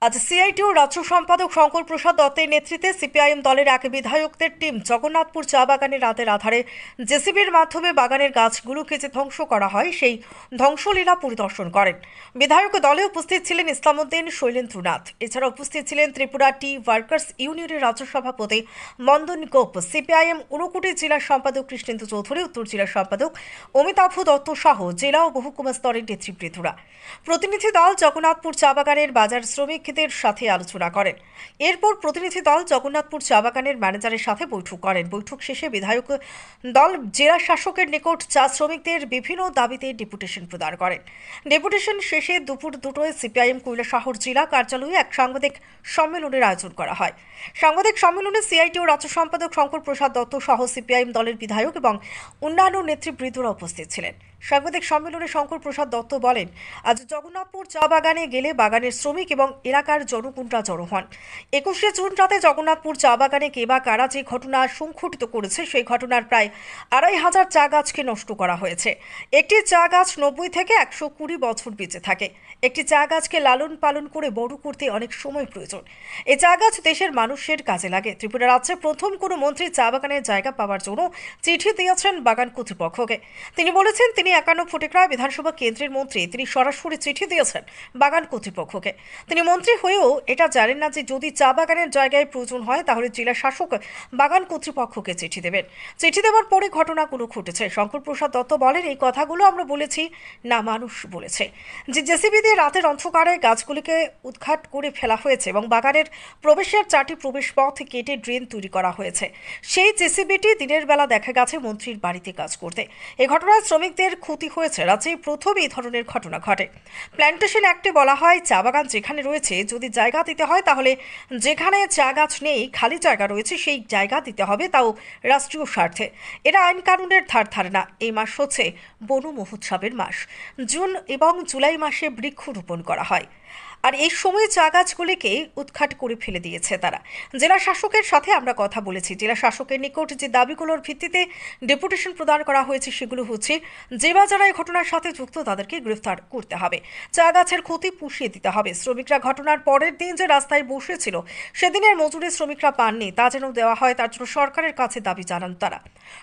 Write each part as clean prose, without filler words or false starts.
আজ সিআইটিউ রাজ্য সম্পাদক শঙ্কর প্রসাদ দত্তের নেতৃত্বে সিপিআইএম দলের এক বিধায়কদের টিম জগন্নাথপুর চা বাগানে রাতের আধারে জেসিবির মাধ্যমে বাগানের গাছগুলোকে যে ধ্বংস করা হয় সেই ধ্বংসলীলা পরিদর্শন করেন। বিধায়ক দলে উপস্থিত ছিলেন ইসলামউদ্দিন শৈলেন্দ্রনাথ। এছাড়া উপস্থিত ছিলেন ত্রিপুরা টি ওয়ার্কার্স ইউনিয়নের রাজ্য সভাপতি মন্দন গোপ, সিপিআইএম ঊনকোটি জেলার সম্পাদক কৃষ্ণেন্দু চৌধুরী, উত্তর জেলার সম্পাদক অমিতাভ দত্ত সহ জেলা ও মহকুমা স্তরের নেতৃবৃন্দরা। প্রতিনিধি দল জগন্নাথপুর চা বাগানের বাজার শ্রমিকদের সাথে আলোচনা করেন। এরপর প্রতিনিধি দল জগন্নাথপুর চা বাগানের ম্যানেজারের সাথে বৈঠক করেন। বৈঠক শেষে বিধায়ক দল জেলা শাসকের নিকট চা শ্রমিকদের বিভিন্ন দাবিতে ডেপুটেশন প্রদান করেন। ডেপুটেশন শেষে দুপুর 2টায় সিপিআইএম কৈলাসহর জেলা কার্যালয়ে এক সাংবাদিক সম্মেলনের আয়োজন করা হয়। সাংবাদিক সম্মেলনে সিআইটিউ রাজ্য সম্পাদক শঙ্কর প্রসাদ দত্ত সহ সিপিআইএম দলের বিধায়ক এবং অন্যান্য নেতৃবৃন্দরা উপস্থিত ছিলেন। সাংবাদিক সম্মেলনে শঙ্কর প্রসাদ দত্ত বলেন, আজ জগন্নাথপুর চা বাগানে গেলে বাগানের শ্রমিক এবং এলাকার জনগণরা জড়ো হন। 21শে জুন রাতে জগন্নাথপুর চা বাগানে কে বা কারা যে ঘটনা সংঘটিত করেছে সেই ঘটনার প্রায় 2,500 চা গাছকে নষ্ট করা হয়েছে। একটি চা গাছ 90 থেকে 120 বছর বেঁচে থাকে। একটি চা গাছকে লালন পালন করে বড় করতে অনেক সময় প্রয়োজন। এই চা গাছ দেশের মানুষের কাজে লাগে। ত্রিপুরা রাজ্যে প্রথম কোনো মন্ত্রী চা বাগানের জায়গা পাওয়ার জন্য চিঠি দিয়েছেন বাগান কর্তৃপক্ষকে। তিনি বলেছেন তিনি 51 ফটিকরায় বিধানসভা কেন্দ্রের মন্ত্রী। তিনি সরাসরি চিঠি দিয়েছেন বাগান কর্তৃপক্ষকে। তিনি মন্ত্রী হয়েও এটা জানেন না যে যদি চা বাগানের জায়গায় প্রয়োজন হয় তাহলে জেলা শাসক বাগান কর্তৃপক্ষকে চিঠি দেবেন। চিঠি দেওয়ার পরে ঘটনাগুলো ঘটেছে। শঙ্কর প্রসাদ দত্ত বলেন, এই কথাগুলো আমরা বলেছি না, মানুষ বলেছে যে জেসিবি দিয়ে রাতের অন্ধকারে গাছগুলিকে উৎখাট করে ফেলা হয়েছে এবং বাগানের প্রবেশের 4টি প্রবেশ পথ কেটে ড্রেন তৈরি করা হয়েছে। সেই জেসিবিটি দিনের বেলা দেখা গেছে মন্ত্রীর বাড়িতে কাজ করতে। এই ঘটনায় শ্রমিকদের ক্ষতি হয়েছে। রাজ্যে প্রথম এই ধরনের ঘটনা ঘটে। প্ল্যান্টেশন অ্যাক্টে বলা হয় চা বাগান যেখানে রয়েছে যদি জায়গা দিতে হয় তাহলে যেখানে চা গাছ নেই খালি জায়গা রয়েছে সেই জায়গা দিতে হবে, তাও রাষ্ট্রীয় স্বার্থে। এরা আইন কানুনের ধার ধারে না। এই মাস হচ্ছে বন মহোৎসবের মাস। জুন এবং জুলাই মাসে বৃক্ষরোপণ করা হয় আর এই সময় চা গাছগুলিকে উৎখাট করে ফেলে দিয়েছে তারা। জেলা শাসকের সাথে আমরা কথা বলেছি। জেলা শাসকের নিকট যে দাবিগুলোর ভিত্তিতে ডেপুটেশন প্রদান করা হয়েছে সেগুলো হচ্ছে যে বা যারা এই ঘটনার সাথে যুক্ত তাদেরকে গ্রেফতার করতে হবে, চা গাছের ক্ষতি পুষিয়ে দিতে হবে। শ্রমিকরা ঘটনার পরের দিন যে রাস্তায় বসেছিল সেদিনের মজুরি শ্রমিকরা পাননি, তা যেন দেওয়া হয় তার জন্য সরকারের কাছে দাবি জানান তারা।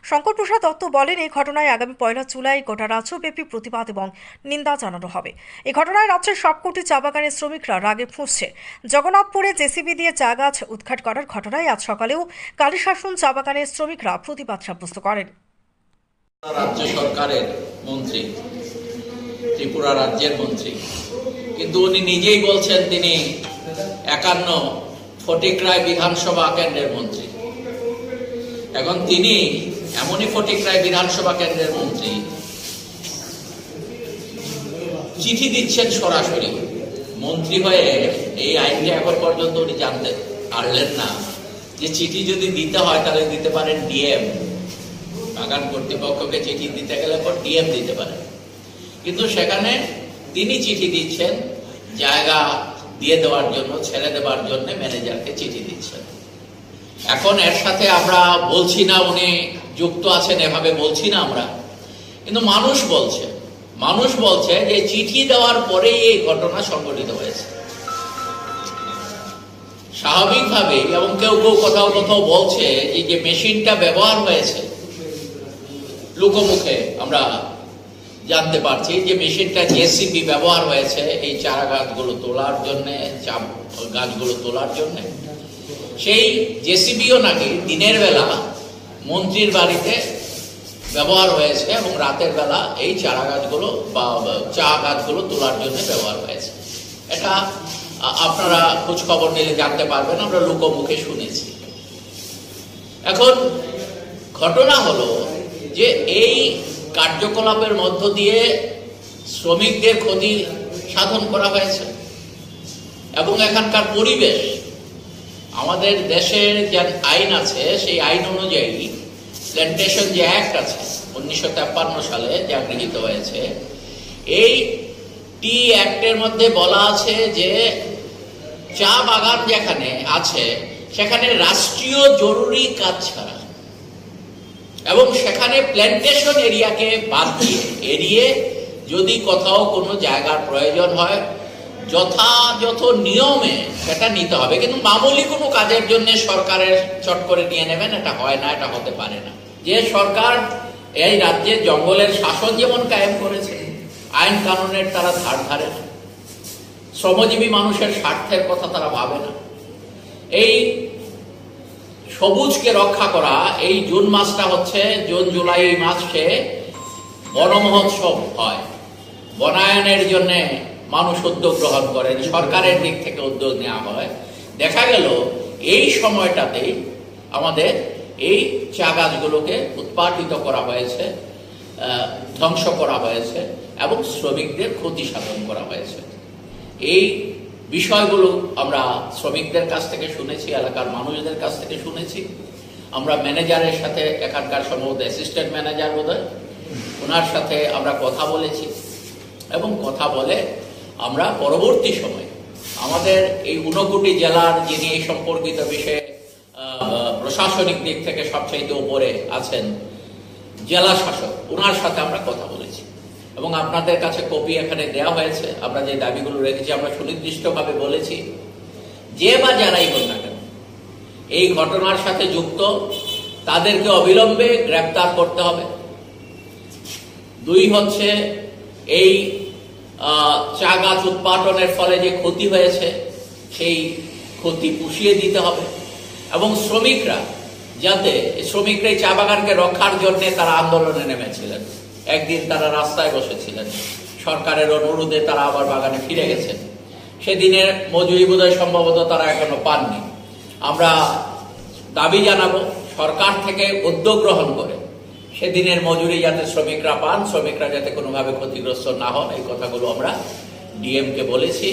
শঙ্কর প্রসাদ দত্ত বলেন, এই ঘটনায় আগামী 1 জুলাই গোটা রাজ্যব্যাপী প্রতিবাদ এবং নিন্দা জানানো হবে। এই ঘটনায় রাজ্যের সবকটি চা বাগানের শ্রমিকরা রাগে ফুঁসছে। জগন্নাথপুরে জেসিবি দিয়ে চা গাছ উৎখাট করার ঘটনায় আজ সকালেও কালীশাসন চা বাগানের শ্রমিকরা প্রতিবাদ সাব্যস্ত করেন। রাজ্য সরকারের মন্ত্রী, ত্রিপুরা রাজ্যের মন্ত্রী, কিন্তু উনি নিজেই বলছেন তিনি 51 ফটিকরায় বিধানসভা কেন্দ্রের মন্ত্রী। এখন তিনি এমনই ফটিকরায় বিধানসভা কেন্দ্রের মন্ত্রী, চিঠি দিচ্ছেন সরাসরি। মন্ত্রী হয়ে এই আইনটা এখন পর্যন্ত উনি জানতে পারলেন না যে চিঠি যদি দিতে হয় তাহলে দিতে পারেন ডিএম, বাগান কর্তৃপক্ষকে চিঠি দিতে গেলে পর ডিএম দিতে পারেন, কিন্তু সেখানে তিনি চিঠি দিচ্ছেন জায়গা দিয়ে দেওয়ার জন্য, ছেড়ে দেওয়ার জন্য ম্যানেজারকে চিঠি দিচ্ছেন। এখন এর সাথে আমরা বলছি না উনি যুক্ত আছেন, এভাবে বলছি না আমরা, কিন্তু মানুষ বলছে যে চিঠি দেওয়ার পরেই এই ঘটনা সংঘটিত হয়েছে স্বাভাবিকভাবে। এবং কেউ কোথাও বলছে যে মেশিনটা ব্যবহার হয়েছে, লোকমুখে আমরা জানতে পারছি যে মেশিনটা জেসিবি ব্যবহার হয়েছে এই চারা গাছগুলো তোলার জন্য, গাছগুলো তোলার জন্য। সেই জেসিবিও নাকি দিনের বেলা মন্ত্রীর বাড়িতে ব্যবহার হয়েছে এবং রাতের বেলা এই চারা গাছগুলো বা চা গাছগুলো তোলার জন্য ব্যবহার হয়েছে। এটা আপনারা খোঁজ খবর নিলে জানতে পারবেন, আমরা লোকমুখে শুনেছি। এখন ঘটনা হলো যে এই কার্যকলাপের মধ্য দিয়ে শ্রমিকদের ক্ষতি সাধন করা হয়েছে এবং এখানকার পরিবেশ, আমাদের দেশের যে আইন আছে সেই আইন অনুযায়ী প্ল্যান্টেশন যে অ্যাক্ট আছে 1953 সালে যা গৃহীত হয়েছে, এই টি অ্যাক্টের মধ্যে বলা আছে যে চা বাগান যেখানে আছে সেখানে রাষ্ট্রীয় জরুরি কাজ ছাড়া এবং সেখানে প্ল্যান্টেশন এরিয়াকে বাদ দিয়ে এড়িয়ে যদি কোথাও কোনো জায়গার প্রয়োজন হয় যথাযথ নিয়মে সেটা নিতে হবে, কিন্তু মামুলি কোনো কাজের জন্য সরকারের চট করে নিয়ে নেবেন, এটা হয় না, এটা হতে পারে না। যে সরকার এই রাজ্যে জঙ্গলের শাসন যেমন কায়েম করেছে, আইন কানুনের তারা ধার ধারে না, শ্রমজীবী মানুষের স্বার্থের কথা তারা ভাবে না। এই সবুজকে রক্ষা করা, এই জুন মাসটা হচ্ছে, জুন জুলাই মাসে বন মহোৎসব হয়, বনায়নের জন্য মানুষ উদ্যোগ গ্রহণ করেন, সরকারের দিক থেকে উদ্যোগ নেওয়া হয়। দেখা গেল এই সময়টাতেই আমাদের এই চা গাছগুলোকে উৎপাদিত করা হয়েছে, ধ্বংস করা হয়েছে এবং শ্রমিকদের ক্ষতি সাধন করা হয়েছে। এই বিষয়গুলো আমরা শ্রমিকদের কাছ থেকে শুনেছি, এলাকার মানুষদের কাছ থেকে শুনেছি। আমরা ম্যানেজারের সাথে, এখানকার সম্ভবত অ্যাসিস্ট্যান্ট ম্যানেজার বোধহয়, ওনার সাথে আমরা কথা বলেছি এবং কথা বলে আমরা পরবর্তী সময়ে আমাদের এই ঊনকোটি জেলার যিনি এই সম্পর্কিত বিষয়ে প্রশাসনিক দিক থেকে সবচাইতে উপরে আছেন, জেলা শাসক, ওনার সাথে আমরা কথা বলেছি এবং আপনাদের কাছে কপি এখানে দেওয়া হয়েছে। আমরা যে দাবিগুলো রেখেছি আমরা সুনির্দিষ্টভাবে বলেছি, যে বা যারাই হোক না কেন এই ঘটনার সাথে যুক্ত তাদেরকে অবিলম্বে গ্রেপ্তার করতে হবে। দুই হচ্ছে, এই চা গাছ উৎপাদনের ফলে যে ক্ষতি হয়েছে সেই ক্ষতি পুষিয়ে দিতে হবে এবং শ্রমিকরা এই চা বাগানকে রক্ষার জন্য তারা আন্দোলনে নেমেছিলেন। একদিন তারা রাস্তায় বসেছিলেন, সরকারের অনুরোধে তারা আবার বাগানে ফিরে গেছেন। সেদিনের মজুরি বোধহয় সম্ভবত তারা এখনো পাননি। আমরা দাবি জানাবো সরকার থেকে উদ্যোগ গ্রহণ করে সেদিনের মজুরি যাতে শ্রমিকরা পান, শ্রমিকরা যাতে কোনোভাবে ক্ষতিগ্রস্ত না হন, এই কথাগুলো আমরা ডিএমকে বলেছি।